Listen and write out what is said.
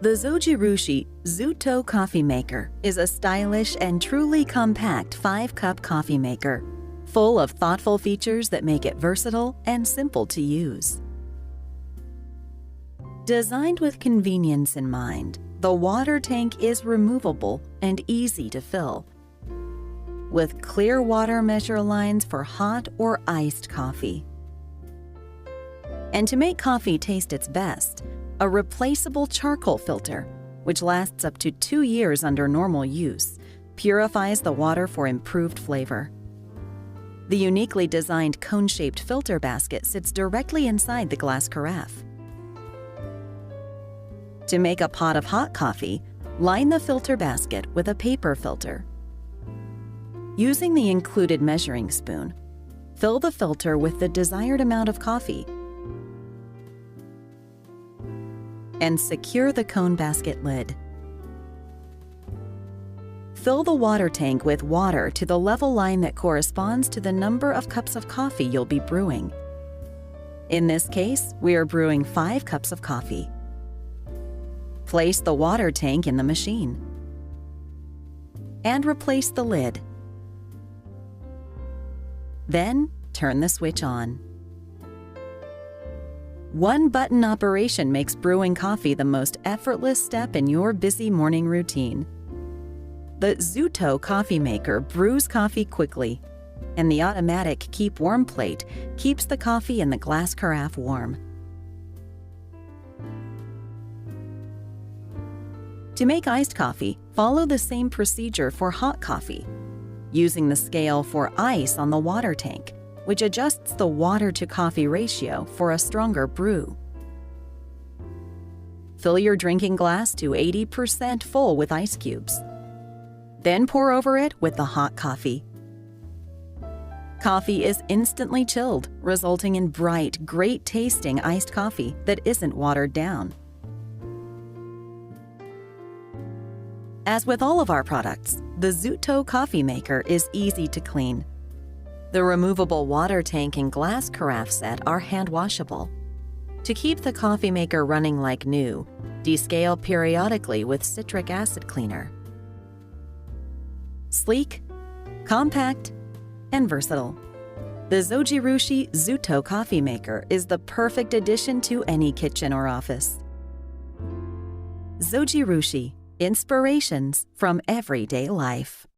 The Zojirushi Zutto Coffeemaker is a stylish and truly compact 5-cup coffee maker, full of thoughtful features that make it versatile and simple to use. Designed with convenience in mind, the water tank is removable and easy to fill, with clear water measure lines for hot or iced coffee. And to make coffee taste its best, a replaceable charcoal filter, which lasts up to 2 years under normal use, purifies the water for improved flavor. The uniquely designed cone-shaped filter basket sits directly inside the glass carafe. To make a pot of hot coffee, line the filter basket with a paper filter. Using the included measuring spoon, fill the filter with the desired amount of coffee and secure the cone basket lid. Fill the water tank with water to the level line that corresponds to the number of cups of coffee you'll be brewing. In this case, we are brewing 5 cups of coffee. Place the water tank in the machine and replace the lid. Then, turn the switch on. One-button operation makes brewing coffee the most effortless step in your busy morning routine. The Zutto Coffeemaker brews coffee quickly, and the automatic Keep Warm plate keeps the coffee in the glass carafe warm. To make iced coffee, follow the same procedure for hot coffee, using the scale for ice on the water tank, which adjusts the water-to-coffee ratio for a stronger brew. Fill your drinking glass to 80% full with ice cubes. Then pour over it with the hot coffee. Coffee is instantly chilled, resulting in bright, great-tasting iced coffee that isn't watered down. As with all of our products, the Zutto Coffeemaker is easy to clean. The removable water tank and glass carafe set are hand-washable. To keep the coffee maker running like new, descale periodically with citric acid cleaner. Sleek, compact, and versatile, the Zojirushi Zutto Coffeemaker is the perfect addition to any kitchen or office. Zojirushi, inspirations from everyday life.